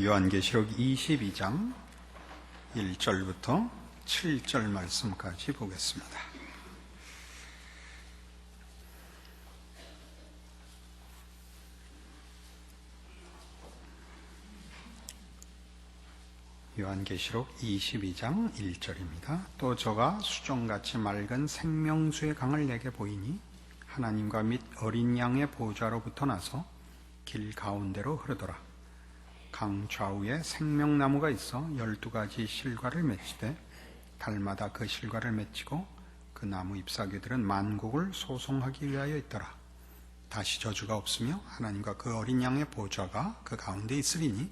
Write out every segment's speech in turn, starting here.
요한계시록 22장 1절부터 7절 말씀까지 보겠습니다. 요한계시록 22장 1절입니다. 또 저가 수정같이 맑은 생명수의 강을 내게 보이니 하나님과 및 어린 양의 보좌로부터 나서 길 가운데로 흐르더라. 강 좌우에 생명나무가 있어 12가지 실과를 맺히되 달마다 그 실과를 맺히고 그 나무 잎사귀들은 만국을 소송하기 위하여 있더라. 다시 저주가 없으며 하나님과 그 어린 양의 보좌가 그 가운데 있으리니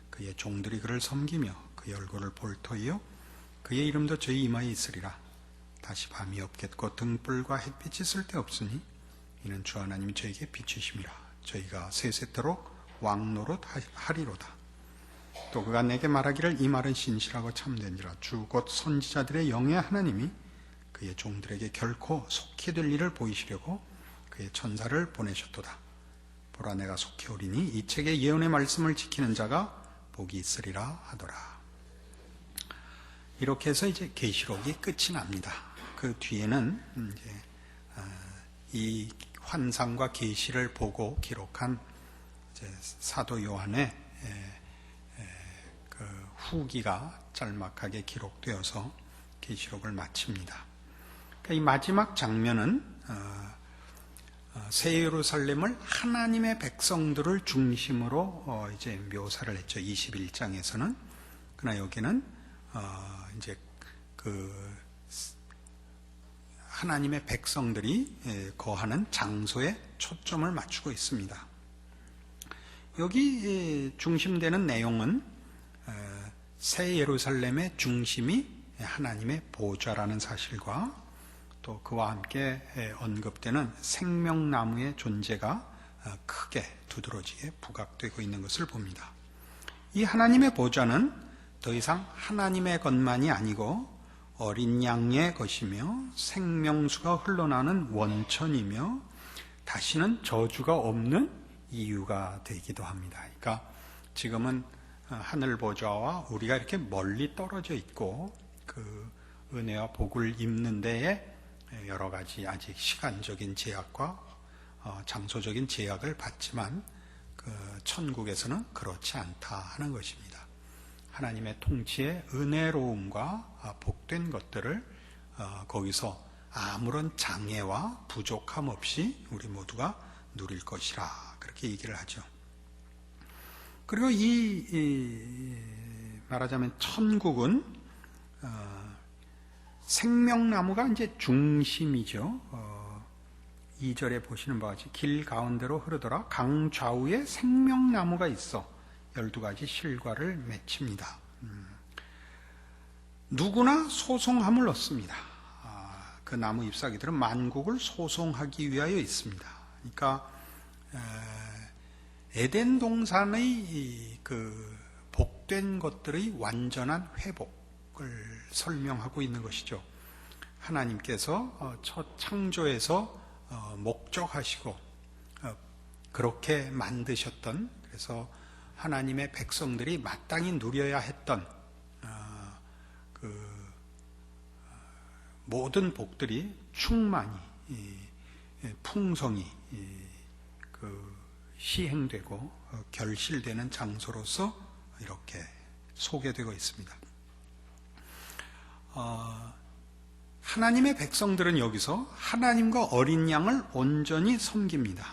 그의 종들이 그를 섬기며 그의 얼굴을 볼 터이요 그의 이름도 저희 이마에 있으리라. 다시 밤이 없겠고 등불과 햇빛이 쓸데없으니 이는 주 하나님이 저에게 비추심이라. 저희가 세세토록 왕노릇 하리로다. 또 그가 내게 말하기를 이 말은 신실하고 참된지라. 주 곧 선지자들의 영의 하나님이 그의 종들에게 결코 속히 될 일을 보이시려고 그의 천사를 보내셨도다. 보라, 내가 속히 오리니 이 책의 예언의 말씀을 지키는 자가 복이 있으리라 하더라. 이렇게 해서 이제 계시록이 끝이 납니다. 그 뒤에는 이제 이 환상과 계시를 보고 기록한 이제 사도 요한의 그 후기가 짤막하게 기록되어서 계시록을 마칩니다. 그러니까 이 마지막 장면은 새 예루살렘을 하나님의 백성들을 중심으로 이제 묘사를 했죠. 21장에서는. 그러나 여기는 이제 그 하나님의 백성들이 거하는 장소에 초점을 맞추고 있습니다. 여기 중심되는 내용은 새 예루살렘의 중심이 하나님의 보좌라는 사실과 또 그와 함께 언급되는 생명나무의 존재가 크게 두드러지게 부각되고 있는 것을 봅니다. 이 하나님의 보좌는 더 이상 하나님의 것만이 아니고 어린 양의 것이며 생명수가 흘러나는 원천이며 다시는 저주가 없는 이유가 되기도 합니다. 그러니까 지금은 하늘 보좌와 우리가 이렇게 멀리 떨어져 있고 그 은혜와 복을 입는 데에 여러 가지 아직 시간적인 제약과 장소적인 제약을 받지만 그 천국에서는 그렇지 않다 하는 것입니다. 하나님의 통치의 은혜로움과 복된 것들을 거기서 아무런 장애와 부족함 없이 우리 모두가 누릴 것이라 그렇게 얘기를 하죠. 그리고 이 말하자면 천국은 생명나무가 이제 중심이죠. 2절에 보시는 바와 같이 길 가운데로 흐르더라. 강 좌우에 생명나무가 있어 12가지 실과를 맺힙니다. 누구나 소송함을 얻습니다. 그 나무 잎사귀들은 만국을 소송하기 위하여 있습니다. 그러니까 에덴 동산의 그 복된 것들의 완전한 회복을 설명하고 있는 것이죠. 하나님께서 첫 창조에서 목적하시고 그렇게 만드셨던, 그래서 하나님의 백성들이 마땅히 누려야 했던 그 모든 복들이 충만히 풍성히 그 시행되고 결실되는 장소로서 이렇게 소개되고 있습니다. 하나님의 백성들은 여기서 하나님과 어린 양을 온전히 섬깁니다.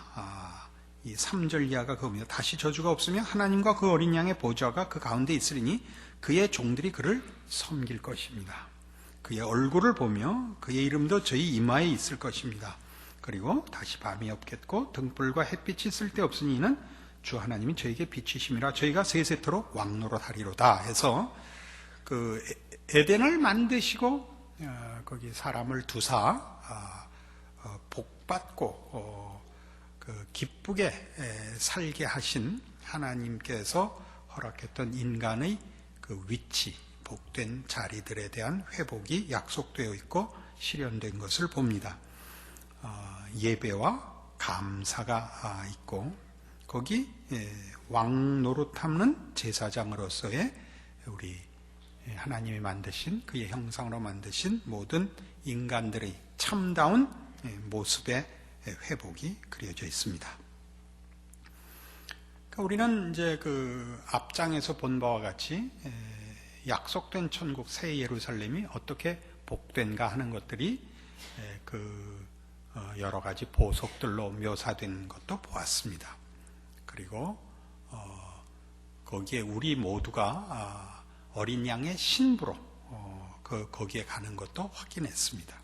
이 3절 이하가 그겁니다. 다시 저주가 없으며 하나님과 그 어린 양의 보좌가 그 가운데 있으리니 그의 종들이 그를 섬길 것입니다. 그의 얼굴을 보며 그의 이름도 저희 이마에 있을 것입니다. 그리고 다시 밤이 없겠고 등불과 햇빛이 쓸데없으니 이는 주 하나님이 저에게 비추심이라. 저희가 세세토록 왕노릇 하리로다 해서 그 에덴을 만드시고 거기 사람을 두사 복받고 그 기쁘게 살게 하신 하나님께서 허락했던 인간의 그 위치, 복된 자리들에 대한 회복이 약속되어 있고 실현된 것을 봅니다. 예배와 감사가 있고 거기 왕 노릇하는 제사장으로서의 우리 하나님이 만드신 그의 형상으로 만드신 모든 인간들의 참다운 모습의 회복이 그려져 있습니다. 그러니까 우리는 이제 그 앞장에서 본 바와 같이 약속된 천국 새 예루살렘이 어떻게 복된가 하는 것들이 여러 가지 보석들로 묘사된 것도 보았습니다. 그리고 거기에 우리 모두가 어린 양의 신부로 거기에 가는 것도 확인했습니다.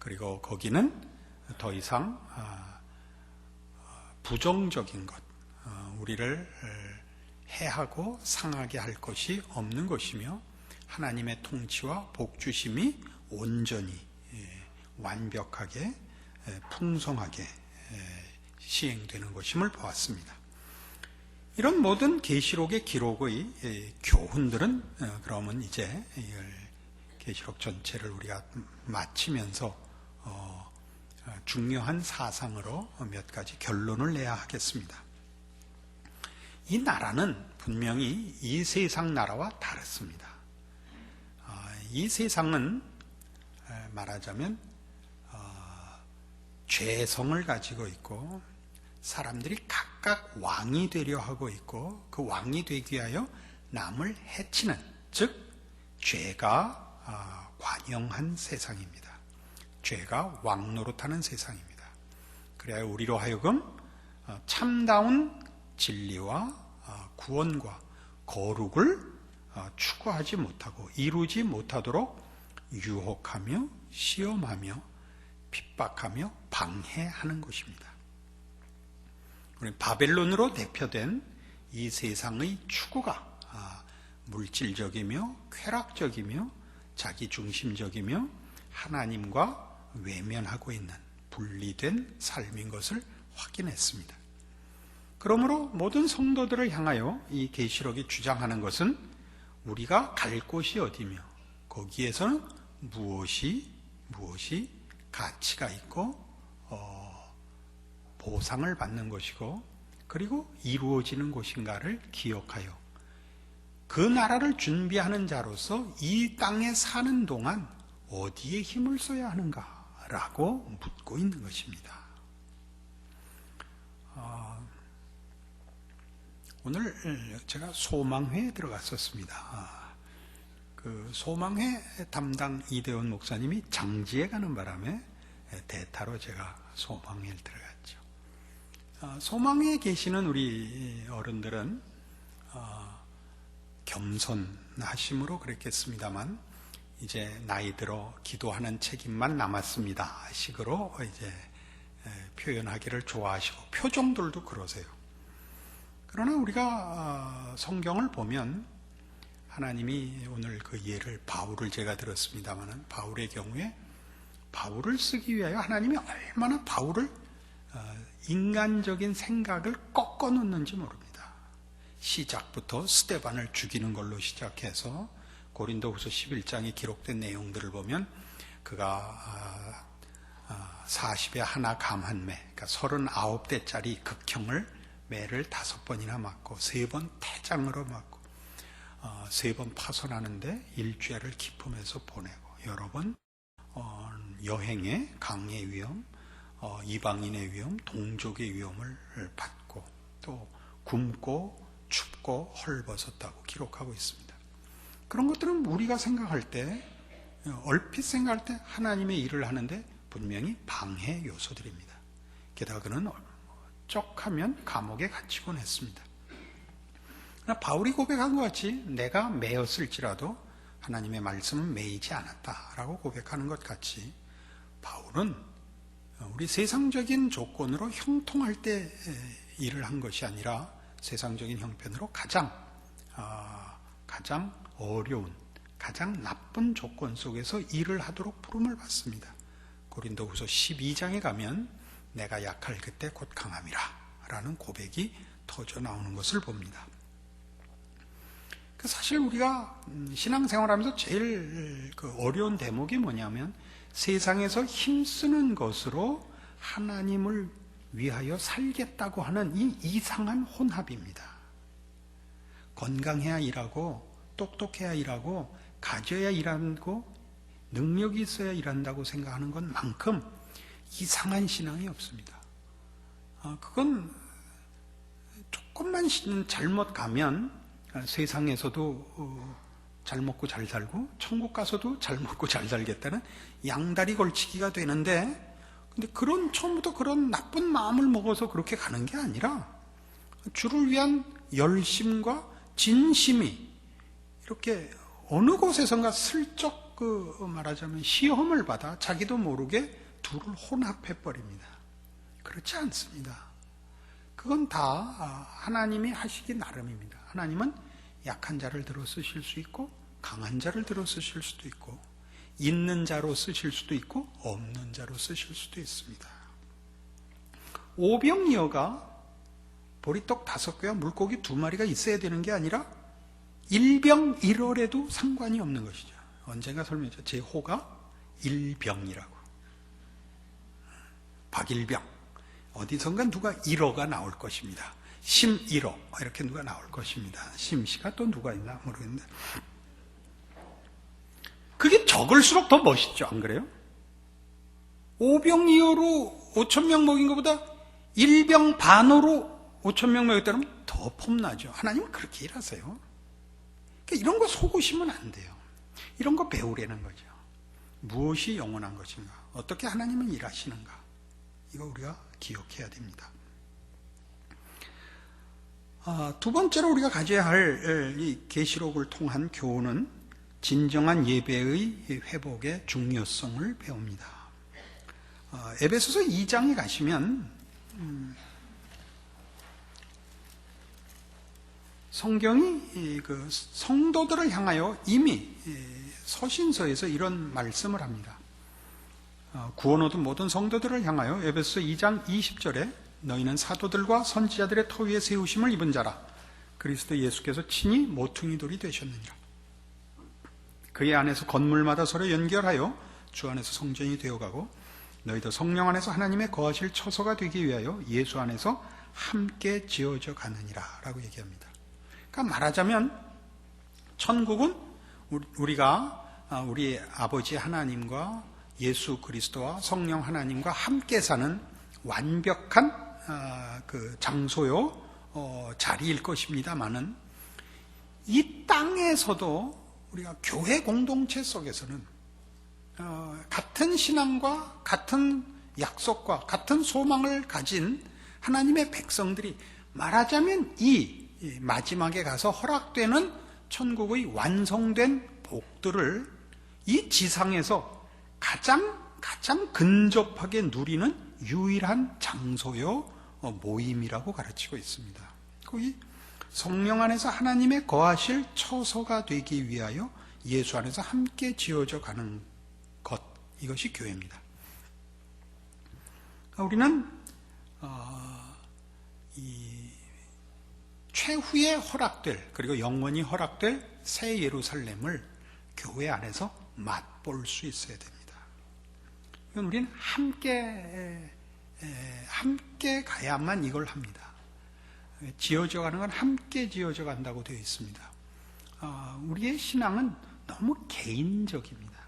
그리고 거기는 더 이상 부정적인 것, 우리를 해하고 상하게 할 것이 없는 것이며 하나님의 통치와 복주심이 온전히 완벽하게 풍성하게 시행되는 것임을 보았습니다. 이런 모든 계시록의 기록의 교훈들은 그러면 이제 계시록 전체를 우리가 마치면서 중요한 사상으로 몇 가지 결론을 내야 하겠습니다. 이 나라는 분명히 이 세상 나라와 다릅니다. 이 세상은 말하자면 죄성을 가지고 있고 사람들이 각각 왕이 되려 하고 있고 그 왕이 되기 위하여 남을 해치는, 즉 죄가 관영한 세상입니다. 죄가 왕 노릇하는 세상입니다. 그래야 우리로 하여금 참다운 진리와 구원과 거룩을 추구하지 못하고 이루지 못하도록 유혹하며 시험하며 핍박하며 방해하는 것입니다. 우리 바벨론으로 대표된 이 세상의 추구가 물질적이며 쾌락적이며 자기중심적이며 하나님과 외면하고 있는 분리된 삶인 것을 확인했습니다. 그러므로 모든 성도들을 향하여 이 계시록이 주장하는 것은 우리가 갈 곳이 어디며 거기에서는 무엇이 가치가 있고 보상을 받는 것이고 그리고 이루어지는 것인가를 기억하여 그 나라를 준비하는 자로서 이 땅에 사는 동안 어디에 힘을 써야 하는가라고 묻고 있는 것입니다. 오늘 제가 소망회에 들어갔었습니다. 그 소망회 담당 이대원 목사님이 장지에 가는 바람에 대타로 제가 소망회를 들어갔죠. 소망회에 계시는 우리 어른들은 겸손하심으로 그랬겠습니다만 이제 나이 들어 기도하는 책임만 남았습니다 식으로 이제 표현하기를 좋아하시고 표정들도 그러세요. 그러나 우리가 성경을 보면 하나님이 오늘 그 예를 바울을 제가 들었습니다만 바울의 경우에 바울을 쓰기 위하여 하나님이 얼마나 바울을 인간적인 생각을 꺾어 놓는지 모릅니다. 시작부터 스데반을 죽이는 걸로 시작해서 고린도후서 11장에 기록된 내용들을 보면 그가 40에 하나 감한 매, 그러니까 39대짜리 극형을 매를 5번이나 맞고 3번 태장으로 맞고 3번 파손하는데 일주일을 기품해서 보내고 여러 번 여행에 강의 위험, 이방인의 위험, 동족의 위험을 받고 또 굶고 춥고 헐벗었다고 기록하고 있습니다. 그런 것들은 우리가 생각할 때 얼핏 생각할 때 하나님의 일을 하는데 분명히 방해 요소들입니다. 게다가 그는 쩍하면 감옥에 갇히곤 했습니다. 그러나 바울이 고백한 것 같이 내가 매였을지라도 하나님의 말씀은 매이지 않았다라고 고백하는 것 같이 바울은 우리 세상적인 조건으로 형통할 때 일을 한 것이 아니라 세상적인 형편으로 가장 어려운 가장 나쁜 조건 속에서 일을 하도록 부름을 받습니다. 고린도후서 12장에 가면 내가 약할 그때 곧 강함이라 라는 고백이 터져 나오는 것을 봅니다. 사실 우리가 신앙생활하면서 제일 어려운 대목이 뭐냐면 세상에서 힘쓰는 것으로 하나님을 위하여 살겠다고 하는 이 이상한 혼합입니다. 건강해야 일하고 똑똑해야 일하고 가져야 일하고 능력이 있어야 일한다고 생각하는 것만큼 이상한 신앙이 없습니다. 그건 조금만 잘못 가면 세상에서도 잘 먹고 잘 살고 천국 가서도 잘 먹고 잘 살겠다는 양다리 걸치기가 되는데, 근데 처음부터 그런 나쁜 마음을 먹어서 그렇게 가는 게 아니라 주를 위한 열심과 진심이 이렇게 어느 곳에선가 슬쩍 말하자면 시험을 받아 자기도 모르게 둘을 혼합해 버립니다. 그렇지 않습니다. 그건 다 하나님이 하시기 나름입니다. 하나님은 약한 자를 들어 쓰실 수 있고 강한 자를 들어 쓰실 수도 있고 있는 자로 쓰실 수도 있고 없는 자로 쓰실 수도 있습니다. 오병이어가 보리떡 5개와 물고기 2마리가 있어야 되는 게 아니라 일병일월에도 상관이 없는 것이죠. 언젠가 설명했죠. 제 호가 일병이라고. 박일병. 어디선가 누가 1호가 나올 것입니다. 심1호 이렇게 누가 나올 것입니다. 심씨가 또 누가 있나 모르겠는데, 그게 적을수록 더 멋있죠, 안 그래요? 오병이어로 5,000명 먹인 것보다 일병 반으로 5,000명 먹였다면 더 폼나죠. 하나님은 그렇게 일하세요. 그러니까 이런 거 속으시면 안 돼요. 이런 거 배우려는 거죠. 무엇이 영원한 것인가? 어떻게 하나님은 일하시는가? 이거 우리가 기억해야 됩니다. 두 번째로 우리가 가져야 할 이 계시록을 통한 교훈은 진정한 예배의 회복의 중요성을 배웁니다. 에베소서 2장에 가시면 성경이 그 성도들을 향하여 이미 서신서에서 이런 말씀을 합니다. 구원 얻은 모든 성도들을 향하여 에베소서 2장 20절에 너희는 사도들과 선지자들의 터 위에 세우심을 입은 자라. 그리스도 예수께서 친히 모퉁이 돌이 되셨느니라. 그의 안에서 건물마다 서로 연결하여 주 안에서 성전이 되어가고 너희도 성령 안에서 하나님의 거하실 처소가 되기 위하여 예수 안에서 함께 지어져 가느니라 라고 얘기합니다. 그러니까 말하자면 천국은 우리가 우리 아버지 하나님과 예수 그리스도와 성령 하나님과 함께 사는 완벽한 그 장소요 자리일 것입니다만은, 이 땅에서도 우리가 교회 공동체 속에서는 같은 신앙과 같은 약속과 같은 소망을 가진 하나님의 백성들이 말하자면 이 마지막에 가서 허락되는 천국의 완성된 복들을 이 지상에서 가장 근접하게 누리는 유일한 장소요 모임이라고 가르치고 있습니다. 거기 성령 안에서 하나님의 거하실 처소가 되기 위하여 예수 안에서 함께 지어져 가는 것, 이것이 교회입니다. 우리는 이 최후에 허락될, 그리고 영원히 허락될 새 예루살렘을 교회 안에서 맛볼 수 있어야 됩니다. 이건 우리는 함께 가야만 이걸 합니다. 지어져 가는 건 함께 지어져 간다고 되어 있습니다. 우리의 신앙은 너무 개인적입니다.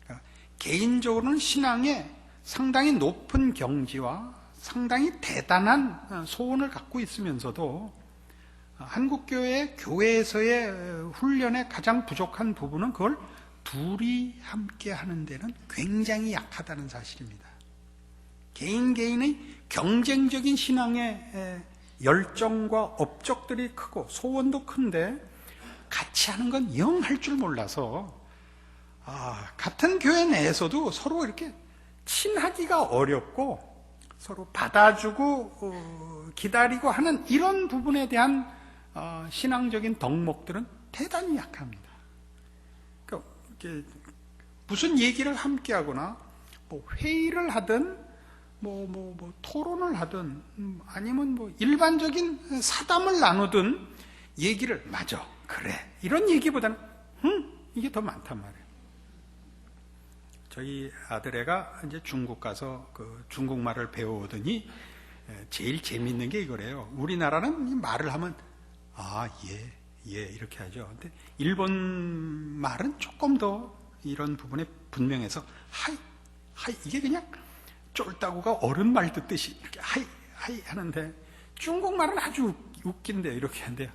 그러니까 개인적으로는 신앙에 상당히 높은 경지와 상당히 대단한 소원을 갖고 있으면서도 한국교회 교회에서의 훈련의 가장 부족한 부분은 그걸 둘이 함께 하는 데는 굉장히 약하다는 사실입니다. 개인의 경쟁적인 신앙의 열정과 업적들이 크고 소원도 큰데 같이 하는 건 영 할 줄 몰라서 같은 교회 내에서도 서로 이렇게 친하기가 어렵고 서로 받아주고 기다리고 하는 이런 부분에 대한 신앙적인 덕목들은 대단히 약합니다. 그러니까 무슨 얘기를 함께 하거나 뭐 회의를 하든 뭐 토론을 하든 아니면 뭐 일반적인 사담을 나누든 얘기를 맞아 그래 이런 얘기보다는 이게 더 많단 말이에요. 저희 아들애가 이제 중국 가서 그 중국말을 배워오더니 제일 재밌는 게 이거래요. 우리나라는 이 말을 하면 예 이렇게 하죠. 근데 일본 말은 조금 더 이런 부분에 분명해서 하이 이게 그냥 쫄따구가 어른 말 듣듯이 이렇게 하이 하는데, 중국말은 아주 웃긴데요. 이렇게 한대요.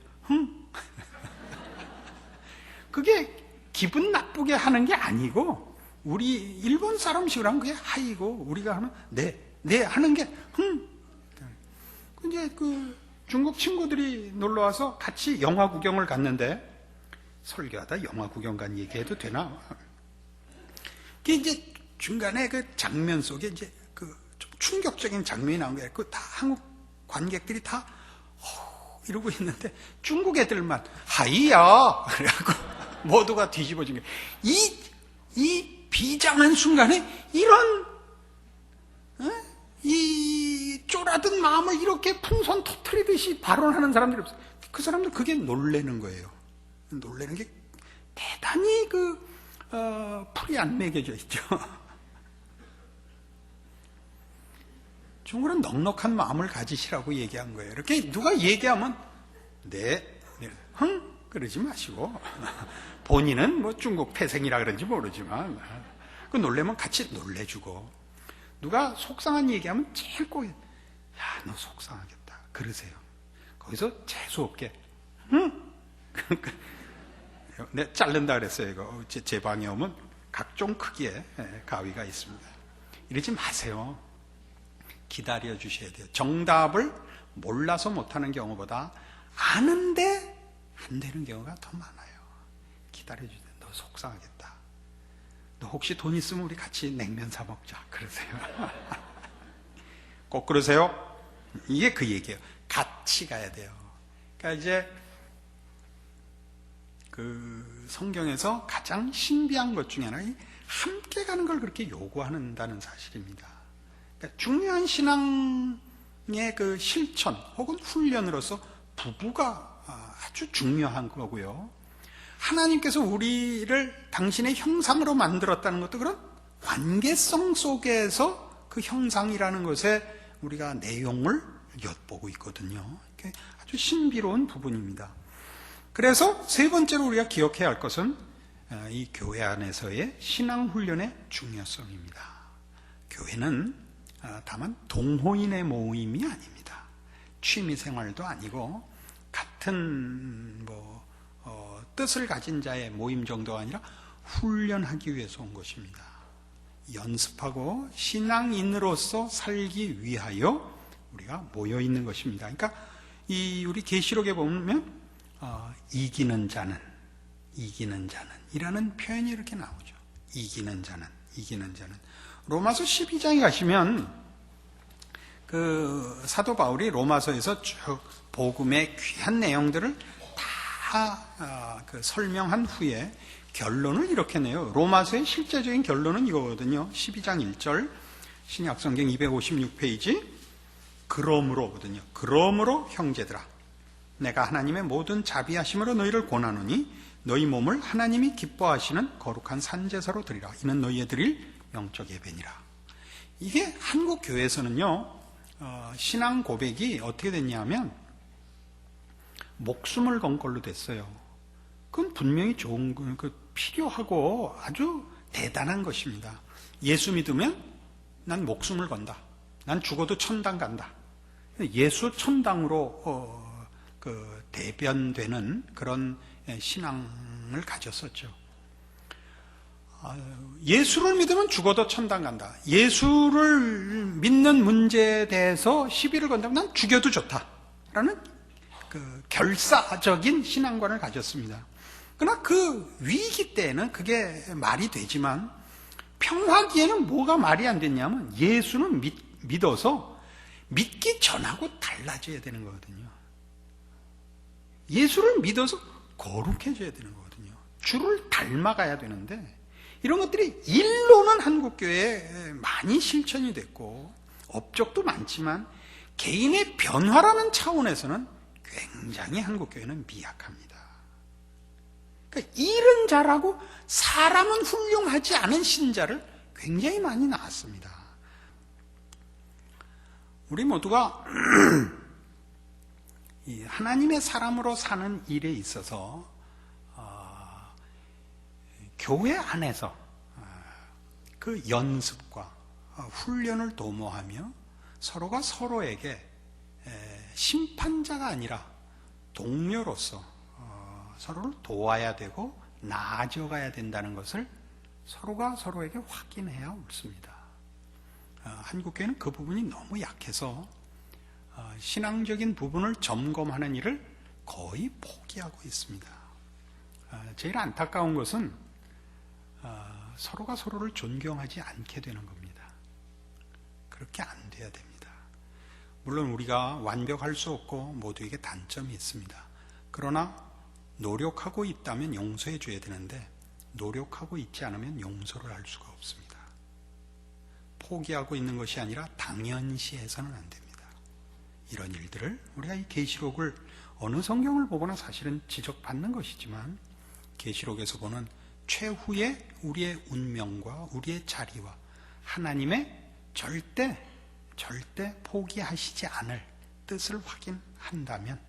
그게 기분 나쁘게 하는 게 아니고, 우리 일본 사람식으로 하면 그게 하이고, 우리가 하면 네 하는 게 이제 그 중국 친구들이 놀러 와서 같이 영화 구경을 갔는데, 설교하다 영화 구경 간 얘기해도 되나? 그게 이제 중간에 그 장면 속에 이제 그 좀 충격적인 장면이 나온 거예요. 그 다 한국 관객들이 다 이러고 있는데 중국 애들만 하이야 그래갖고 모두가 뒤집어진 거예요. 이 비장한 순간에 이런 이 쫄아든 마음을 이렇게 풍선 터뜨리듯이 발언하는 사람들이 없어요. 그 사람들 그게 놀래는 거예요. 놀래는 게 대단히 풀이 안 매겨져 있죠. 중국은 넉넉한 마음을 가지시라고 얘기한 거예요. 이렇게 누가 얘기하면 그러지 마시고, 본인은 뭐 중국 태생이라 그런지 모르지만 그 놀래면 같이 놀래주고, 누가 속상한 얘기하면 제일 꼭 너 속상하겠다 그러세요. 거기서 재수없게 내가 자른다 그랬어요. 이거 제 방에 오면 각종 크기의 가위가 있습니다. 이러지 마세요. 기다려 주셔야 돼요. 정답을 몰라서 못하는 경우보다 아는데 안 되는 경우가 더 많아요. 기다려 주세요. 너 속상하겠다. 너 혹시 돈 있으면 우리 같이 냉면 사 먹자 그러세요. 꼭 그러세요? 이게 그 얘기예요. 같이 가야 돼요. 그러니까 이제 그 성경에서 가장 신비한 것 중에 하나가 함께 가는 걸 그렇게 요구한다는 사실입니다. 그러니까 중요한 신앙의 그 실천 혹은 훈련으로서 부부가 아주 중요한 거고요. 하나님께서 우리를 당신의 형상으로 만들었다는 것도 그런 관계성 속에서 그 형상이라는 것에 우리가 내용을 엿보고 있거든요. 아주 신비로운 부분입니다. 그래서 세 번째로 우리가 기억해야 할 것은 이 교회 안에서의 신앙훈련의 중요성입니다. 교회는 다만 동호인의 모임이 아닙니다. 취미생활도 아니고 같은 뜻을 가진 자의 모임 정도가 아니라 훈련하기 위해서 온 것입니다. 연습하고 신앙인으로서 살기 위하여 우리가 모여 있는 것입니다. 그러니까 우리 계시록에 보면 이기는 자는 이라는 표현이 이렇게 나오죠. 이기는 자는 로마서 12장에 가시면 그 사도 바울이 로마서에서 쭉 복음의 귀한 내용들을 다 설명한 후에 결론을 이렇게 내요. 로마서의 실제적인 결론은 이거거든요. 12장 1절 신약성경 256페이지 그러므로거든요. 그러므로 형제들아 내가 하나님의 모든 자비하심으로 너희를 권하노니 너희 몸을 하나님이 기뻐하시는 거룩한 산제사로 드리라. 이는 너희의 드릴 영적 예배니라. 이게 한국 교회에서는요 신앙 고백이 어떻게 됐냐면 목숨을 건 걸로 됐어요. 그건 분명히 좋은 필요하고 아주 대단한 것입니다. 예수 믿으면 난 목숨을 건다. 난 죽어도 천당 간다. 예수 천당으로 대변되는 그런 신앙을 가졌었죠. 예수를 믿으면 죽어도 천당 간다. 예수를 믿는 문제에 대해서 시비를 건다면 난 죽여도 좋다라는 결사적인 신앙관을 가졌습니다. 그러나 그 위기 때는 그게 말이 되지만 평화기에는 뭐가 말이 안 됐냐면 예수는 믿어서 믿기 전하고 달라져야 되는 거거든요. 예수를 믿어서 거룩해져야 되는 거거든요. 주를 닮아가야 되는데 이런 것들이 일로는 한국교회에 많이 실천이 됐고 업적도 많지만 개인의 변화라는 차원에서는 굉장히 한국교회는 미약합니다. 그러니까 일은 잘하고 사람은 훌륭하지 않은 신자를 굉장히 많이 낳았습니다. 우리 모두가 이 하나님의 사람으로 사는 일에 있어서 교회 안에서 그 연습과 훈련을 도모하며 서로가 서로에게 심판자가 아니라 동료로서 서로를 도와야 되고 나아져 가야 된다는 것을 서로가 서로에게 확인해야 옳습니다. 한국교회는 그 부분이 너무 약해서 신앙적인 부분을 점검하는 일을 거의 포기하고 있습니다. 제일 안타까운 것은 서로가 서로를 존경하지 않게 되는 겁니다. 그렇게 안 돼야 됩니다. 물론 우리가 완벽할 수 없고 모두에게 단점이 있습니다. 그러나 노력하고 있다면 용서해 줘야 되는데 노력하고 있지 않으면 용서를 할 수가 없습니다. 포기하고 있는 것이 아니라 당연시해서는 안 됩니다. 이런 일들을 우리가 이 계시록을 어느 성경을 보거나 사실은 지적받는 것이지만 계시록에서 보는 최후의 우리의 운명과 우리의 자리와 하나님의 절대 포기하시지 않을 뜻을 확인한다면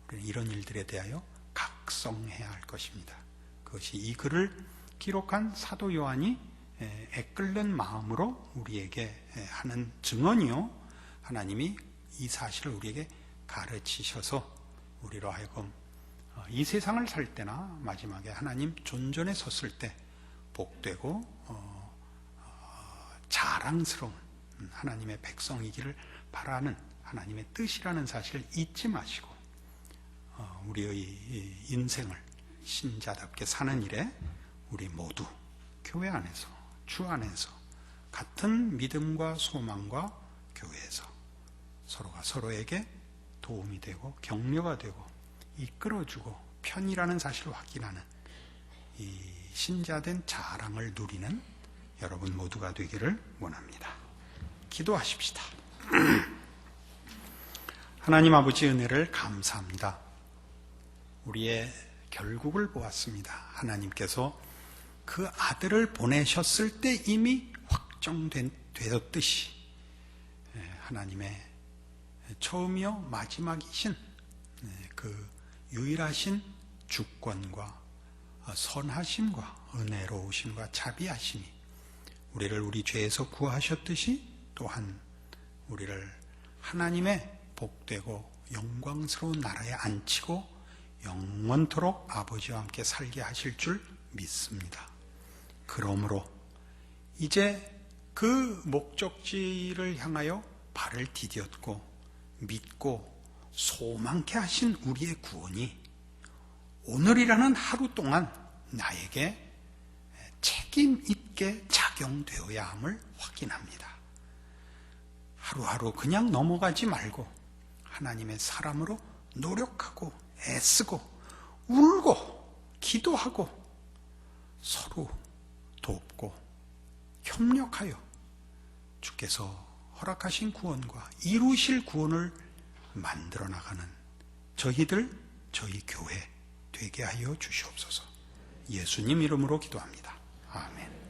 우리는 이런 일들에 대하여 각성해야 할 것입니다. 그것이 이 글을 기록한 사도 요한이 애끓는 마음으로 우리에게 하는 증언이요, 하나님이 이 사실을 우리에게 가르치셔서 우리로 하여금 이 세상을 살 때나 마지막에 하나님 존전에 섰을 때 복되고 자랑스러운 하나님의 백성이기를 바라는 하나님의 뜻이라는 사실을 잊지 마시고 우리의 인생을 신자답게 사는 일에 우리 모두 교회 안에서, 주 안에서 같은 믿음과 소망과 교회에서 서로가 서로에게 도움이 되고 격려가 되고 이끌어주고 편이라는 사실을 확인하는 이 신자된 자랑을 누리는 여러분 모두가 되기를 원합니다. 기도하십시다. 하나님 아버지 은혜를 감사합니다. 우리의 결국을 보았습니다. 하나님께서 그 아들을 보내셨을 때 이미 확정되었듯이 하나님의 처음이요 마지막이신 그 유일하신 주권과 선하심과 은혜로우심과 자비하심이 우리를 우리 죄에서 구하셨듯이 또한 우리를 하나님의 복되고 영광스러운 나라에 앉히고 영원토록 아버지와 함께 살게 하실 줄 믿습니다. 그러므로 이제 그 목적지를 향하여 발을 디뎠고 믿고 소망케 하신 우리의 구원이 오늘이라는 하루 동안 나에게 책임 있게 작용되어야 함을 확인합니다. 하루하루 그냥 넘어가지 말고 하나님의 사람으로 노력하고 애쓰고 울고 기도하고 서로 돕고 협력하여 주께서 허락하신 구원과 이루실 구원을 만들어 나가는 저희들, 저희 교회 되게 하여 주시옵소서. 예수님 이름으로 기도합니다. 아멘.